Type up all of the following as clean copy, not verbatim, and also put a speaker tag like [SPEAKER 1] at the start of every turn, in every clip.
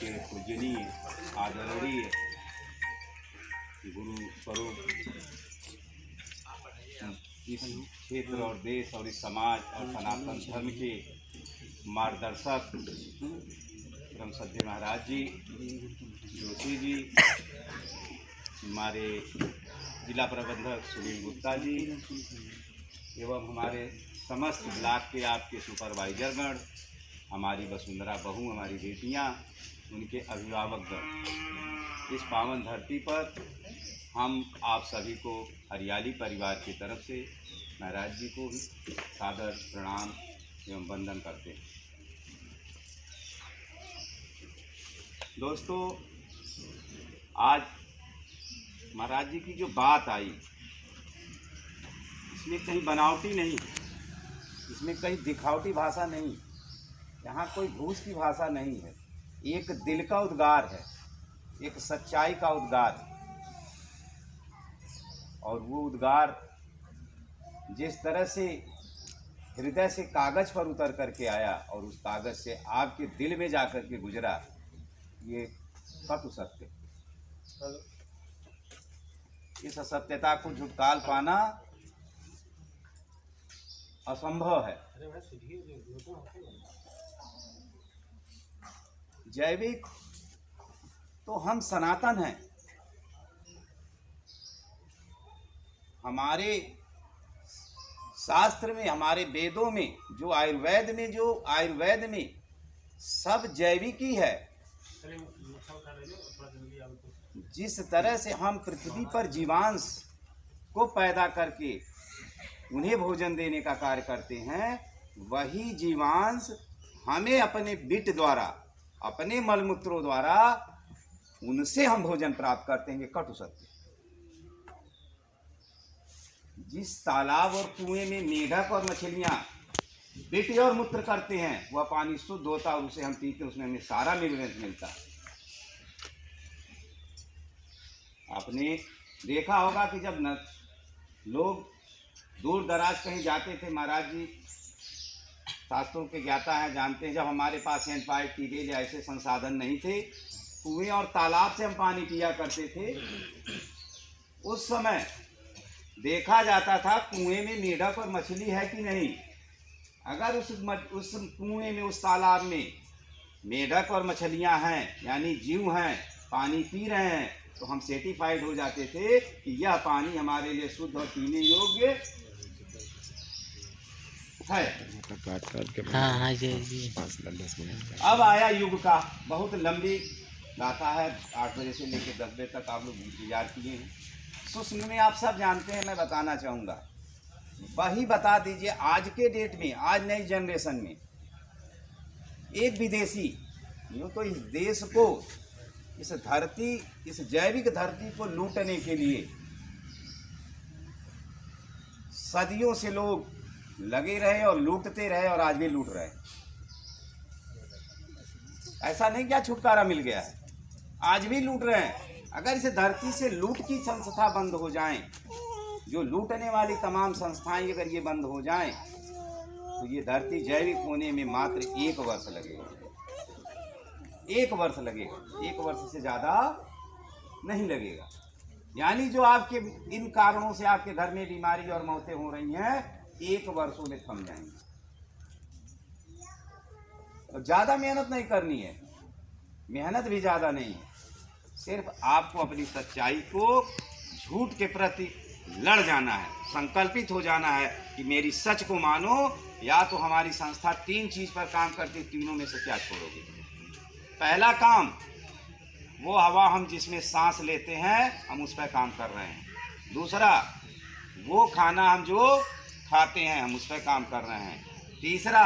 [SPEAKER 1] के पूजनीय आदरणीय गुरु स्वरूप इस क्षेत्र और देश और इस समाज और सनातन धर्म के मार्गदर्शक ब्रह्म सद्य महाराज जी, जोशी जी, हमारे जिला प्रबंधक सुनील गुप्ता जी एवं हमारे समस्त ब्लॉक के आपके सुपरवाइजरगण, हमारी वसुंधरा बहू, हमारी बेटियां, उनके अभिभावकगण, इस पावन धरती पर हम आप सभी को हरियाली परिवार की तरफ से महाराज जी को सादर प्रणाम एवं वंदन करते हैं। दोस्तों, आज महाराज जी की जो बात आई, इसमें कहीं बनावटी नहीं, इसमें कहीं दिखावटी भाषा नहीं, यहाँ कोई घूस की भाषा नहीं है। एक दिल का उद्गार है, एक सच्चाई का उद्गार है। और वो उद्गार जिस तरह से हृदय से कागज़ पर उतर करके आया और उस कागज़ से आपके दिल में जा कर के गुजरा, ये कटु सत्य। इस असत्यता को झुटकाल पाना असंभव है। जैविक तो हम सनातन हैं। हमारे शास्त्र में, हमारे वेदों में, जो आयुर्वेद में सब जैविक ही है। जिस तरह से हम पृथ्वी पर जीवांश को पैदा करके उन्हें भोजन देने का कार्य करते हैं, वही जीवांश हमें अपने बिट द्वारा, अपने मलमूत्रों द्वारा, उनसे हम भोजन प्राप्त करते हैं। ये कटु सत्य। जिस तालाब और कुएं में मेढक और मछलियां बिट और मूत्र करते हैं, वह पानी शुद्ध होता है, उसे हम पीते, उसमें हमें सारा मिनरल्स मिलता है। आपने देखा होगा कि जब लोग दूर दराज कहीं जाते थे, महाराज जी शास्त्रों के ज्ञाता हैं, जानते हैं, जब हमारे पास हैंड पाइप, ट्यूबवेल ऐसे संसाधन नहीं थे, कुएं और तालाब से हम पानी पिया करते थे। उस समय देखा जाता था कुएं में मेढक और मछली है कि नहीं। अगर उस कुएं में, उस तालाब में मेढक और मछलियां हैं, यानी जीव हैं, पानी पी रहे हैं, तो हम सर्टिफाइड हो जाते थे कि यह पानी हमारे लिए शुद्ध और पीने योग्य है।
[SPEAKER 2] हाँ जी।
[SPEAKER 1] अब आया युग का, बहुत लंबी गाथा है, 8 बजे से लेकर 10 बजे तक आप लोग इंतजार किए हैं। सुस्न में आप सब जानते हैं, मैं बताना चाहूँगा, वही बता दीजिए। आज के डेट में, आज नई जनरेशन में एक विदेशी यूँ तो इस देश को, इस धरती, इस जैविक धरती को लूटने के लिए सदियों से लोग लगे रहे और लूटते रहे और आज भी लूट रहे हैं। ऐसा नहीं क्या छुटकारा मिल गया है, आज भी लूट रहे हैं। अगर इस धरती से लूट की संस्था बंद हो जाएं, जो लूटने वाली तमाम संस्थाएं अगर ये बंद हो जाएं, तो ये धरती जैविक होने में मात्र 1 वर्ष लगेगा। 1 वर्ष लगेगा, 1 वर्ष से ज़्यादा नहीं लगेगा। यानी जो आपके इन कारणों से आपके घर में बीमारी और मौतें हो रही हैं, 1 वर्षों में थम जाएंगी। और ज़्यादा मेहनत नहीं करनी है, मेहनत भी ज़्यादा नहीं है, सिर्फ आपको अपनी सच्चाई को, झूठ के प्रति लड़ जाना है, संकल्पित हो जाना है कि मेरी सच को मानो, या तो हमारी संस्था 3 चीज़ पर काम करती, तीनों में से क्या छोड़ोगे। पहला काम, वो हवा हम जिसमें सांस लेते हैं, हम उस पर काम कर रहे हैं। दूसरा, वो खाना हम जो खाते हैं, हम उस पर काम कर रहे हैं। तीसरा,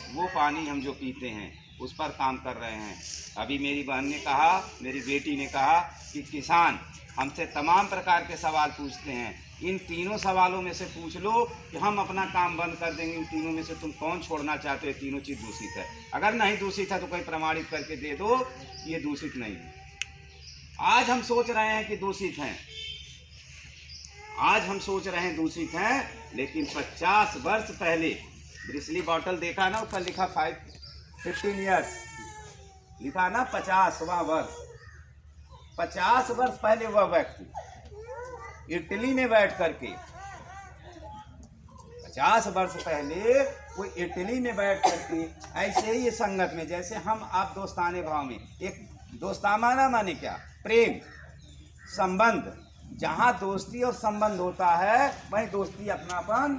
[SPEAKER 1] वो पानी हम जो पीते हैं, उस पर काम कर रहे हैं। अभी मेरी बहन ने कहा, मेरी बेटी ने कहा कि किसान हमसे तमाम प्रकार के सवाल पूछते हैं, इन तीनों सवालों में से पूछ लो कि हम अपना काम बंद कर देंगे, इन तीनों में से तुम कौन छोड़ना चाहते हो। तीनों चीज़ दूषित है। अगर नहीं दूषित है तो कोई प्रमाणित करके दे दो कि ये दूषित नहीं है। आज हम सोच रहे हैं कि दूषित हैं, आज हम सोच रहे हैं दूषित हैं, लेकिन 50 वर्ष पहले ब्रिसली बॉटल देखा ना, ऊपर लिखा 15 ईयर्स, लिखा ना 50वां वर्ष। 50 वर्ष पहले वह व्यक्ति इटली में बैठ करके, 50 वर्ष पहले वो इटली में बैठ करके ऐसे ही ये संगत में, जैसे हम आप दोस्ताने भाव में, एक दोस्ताना माने क्या, प्रेम संबंध, जहाँ दोस्ती और संबंध होता है वहीं दोस्ती अपनापन